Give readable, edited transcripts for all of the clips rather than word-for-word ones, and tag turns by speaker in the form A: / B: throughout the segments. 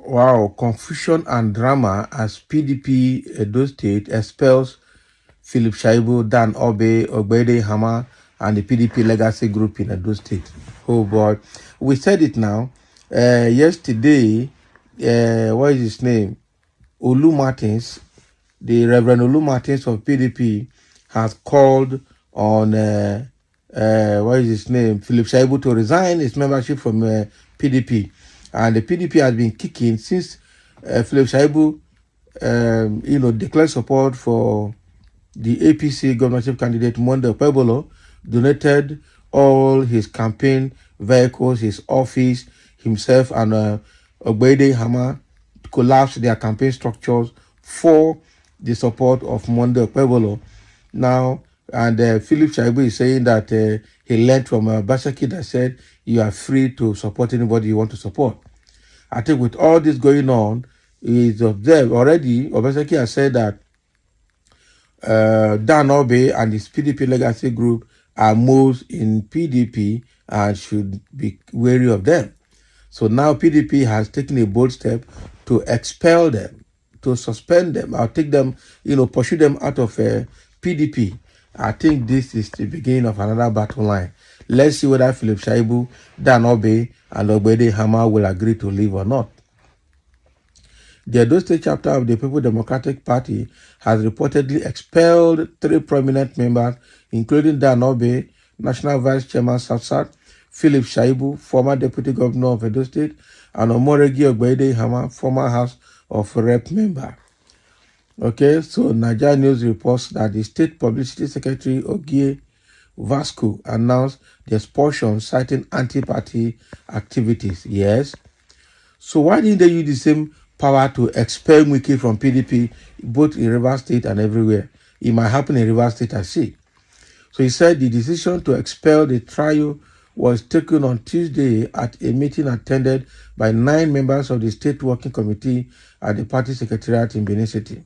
A: Wow, confusion and drama as PDP Edo State expels Philip Shaibu, Dan Orbi, Ogbede Hama, and the PDP legacy group in Edo State. Oh boy, we said it now. Yesterday, what is his name? Olu Martins, the Reverend Olu Martins of PDP, has called on what is his name, Philip Shaibu, to resign his membership from PDP, and the PDP has been kicking since Philip Shaibu, declared support for the APC governorship candidate Monde Pebolo, donated all his campaign vehicles, his office, himself, and Ogbede Hama collapsed their campaign structures for the support of Monde Pebolo. Now, and Philip Shaibu is saying that he learned from Basaki that said, you are free to support anybody you want to support. I think with all this going on, it's observed already. Obaseki has said that Dan Orbi and his PDP legacy group are moves in PDP and should be wary of them. So now PDP has taken a bold step to expel them, to suspend them, or take them, pursue them out of PDP. I think this is the beginning of another battle line. Let's see whether Philip Shaibu, Dan Orbi, and Ogbede Hama will agree to leave or not. The Edo State chapter of the People Democratic Party has reportedly expelled 3 prominent members, including Dan Orbi, National Vice Chairman South, Philip Shaibu, former Deputy Governor of Edo State, and Omoregi Ogbede Hama, former House of Rep member. Okay, so Nigeria News reports that the State Publicity Secretary Ogie Vasco announced the expulsion, citing anti-party activities. Yes. So why didn't they use the same power to expel Wiki from PDP, both in Rivers State and everywhere? It might happen in Rivers State, I see. So he said the decision to expel the trio was taken on Tuesday at a meeting attended by 9 members of the State Working Committee at the party secretariat in Benin City.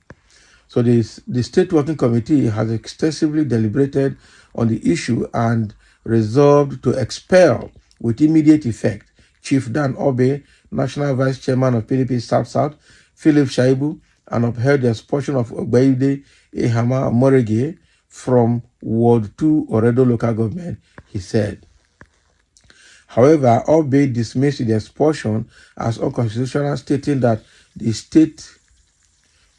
A: So the State Working Committee has extensively deliberated on the issue and resolved to expel with immediate effect Chief Dan Orbi, National Vice Chairman of PDP South, Philip Shaibu, and upheld the expulsion of Ogbede Ehama Morege from Ward 2 Oredo local government, he said. However, Orbi dismissed the expulsion as unconstitutional, stating that the State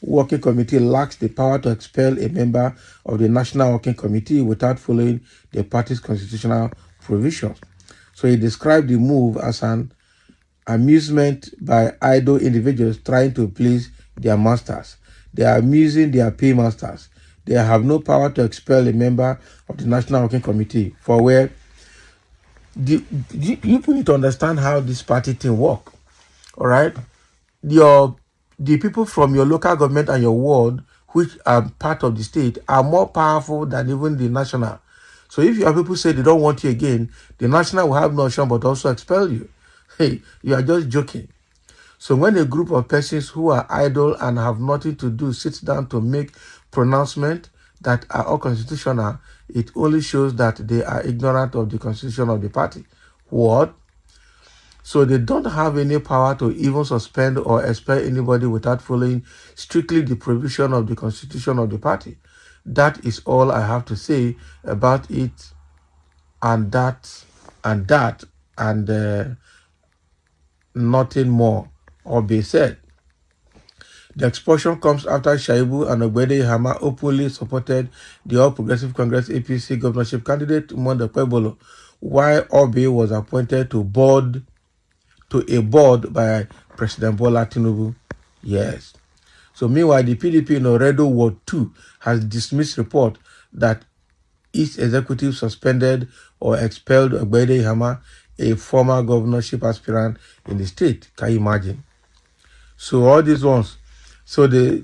A: Working Committee lacks the power to expel a member of the National Working Committee without following the party's constitutional provisions. So he described the move as an amusement by idle individuals trying to please their masters. They are amusing their paymasters. They have no power to expel a member of the National Working Committee. For where you need to understand how this party thing work. All right, the people from your local government and your ward, which are part of the state, are more powerful than even the national. So if your people say they don't want you again, the national will have no option but also expel you. Hey, you are just joking. So when a group of persons who are idle and have nothing to do sits down to make pronouncements that are unconstitutional, it only shows that they are ignorant of the constitution of the party. What? So they don't have any power to even suspend or expel anybody without following strictly the provision of the constitution of the party. That is all I have to say about it, and nothing more or be said. The expulsion comes after Shaibu and Ogbede Hama openly supported the All Progressive Congress APC governorship candidate Monde Pebolo, while Orbi was appointed to a board by President Bola Tinubu. Yes. So meanwhile, the PDP in Oredo Ward 2 has dismissed report that its executive suspended or expelled Ogbede Hama, a former governorship aspirant in the state. Can you imagine? So all these ones, so they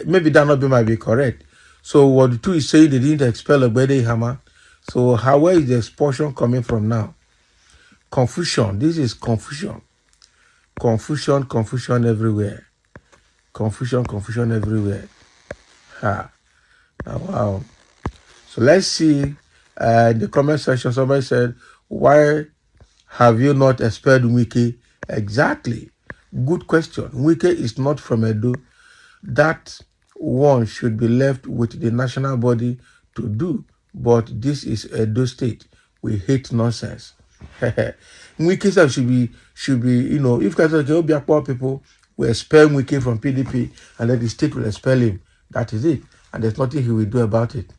A: maybe that not be might be correct. So Ward 2 is saying they didn't expel Ogbede Hama. So where is the expulsion coming from now? Confusion. This is confusion. Confusion everywhere. Confusion everywhere. Ha. Oh, wow. So let's see. In the comment section, somebody said, why have you not expelled Wiki? Exactly. Good question. Wike is not from Edo. That one should be left with the national body to do. But this is Edo State. We hate nonsense. Wike should be, if Obia people will expel Wike from PDP and then the state will expel him. That is it. And there's nothing he will do about it.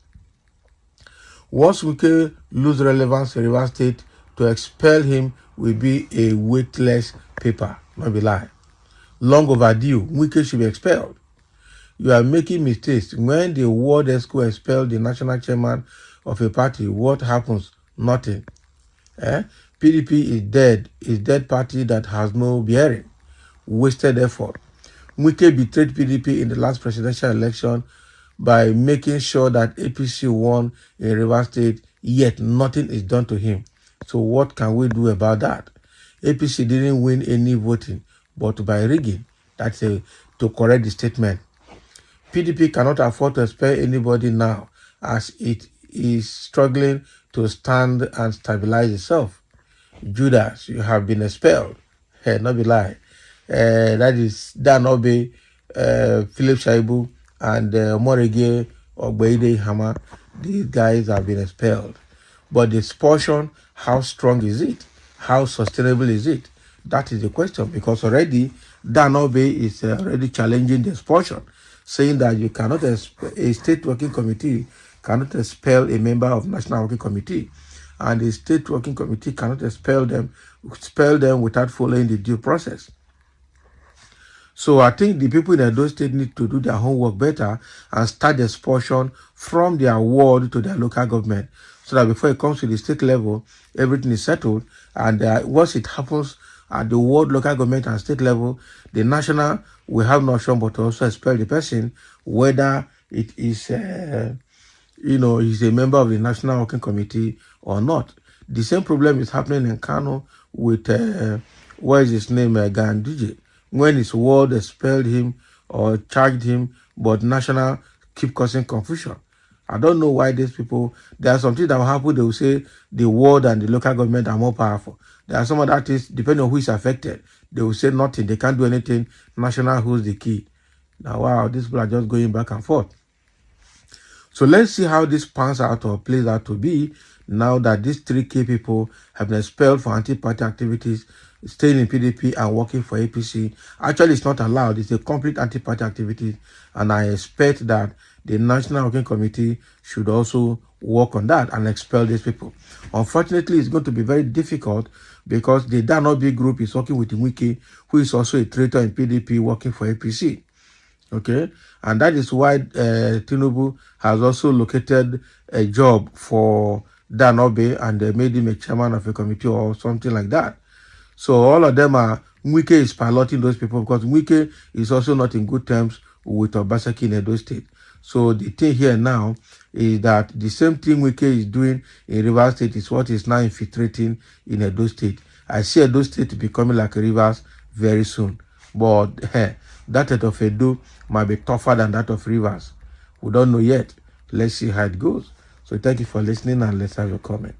A: Once Wike lose relevance in Rivers State, to expel him will be a weightless paper. Not be lie. Long overdue. Wike should be expelled. You are making mistakes. When the ward ESCO expelled the national chairman of a party, what happens? Nothing. PDP is dead. It's dead party that has no bearing. Wasted effort. Wike betrayed PDP in the last presidential election by making sure that APC won in Rivers State, yet nothing is done to him. So what can we do about that? APC didn't win any voting, but by rigging. That's to correct the statement. PDP cannot afford to expel anybody now, as it is struggling to stand and stabilize itself. Judas, you have been expelled. Hey, not be lie. That is Dan Orbi, Philip Shaibu, and Morege Ogbeide Hama. These guys have been expelled. But the expulsion, how strong is it? How sustainable is it? That is the question, because already Dan Orbi is already challenging the expulsion, saying that you cannot a state working committee cannot expel a member of National Working Committee, and the state working committee cannot expel them without following the due process. So I think the people in Edo State need to do their homework better and start the expulsion from their ward to their local government, so that before it comes to the state level, everything is settled. And once it happens at the ward, local government, and state level, the national will have no option but to also expel the person, whether it is, he's a member of the National Working Committee or not. The same problem is happening in Kano with, what is his name, Ganduje. When his ward expelled him or charged him, but national keep causing confusion. I don't know why these people, there are some things that will happen, they will say the ward and the local government are more powerful. There are some other things, depending on who is affected, they will say nothing, they can't do anything, national holds the key. Now, wow, these people are just going back and forth. So let's see how this pans out or plays out to be, now that these three key people have been expelled for anti-party activities, staying in PDP and working for APC. Actually, it's not allowed. It's a complete anti-party activity, and I expect that the National Working Committee should also work on that and expel these people. Unfortunately, it's going to be very difficult because the Danobi group is working with Wike, who is also a traitor in PDP working for APC. Okay, and that is why Tinubu has also located a job for Dan Orbi, and they made him a chairman of a committee or something like that. So all of them are, Wike is piloting those people because Wike is also not in good terms with Obaseki in Edo State. So the thing here now is that the same thing Wike is doing in Rivers State is what is now infiltrating in Edo State. I see Edo State becoming like Rivers very soon. But that of Edo might be tougher than that of Rivers. We don't know yet. Let's see how it goes. So thank you for listening, and let's have your comment.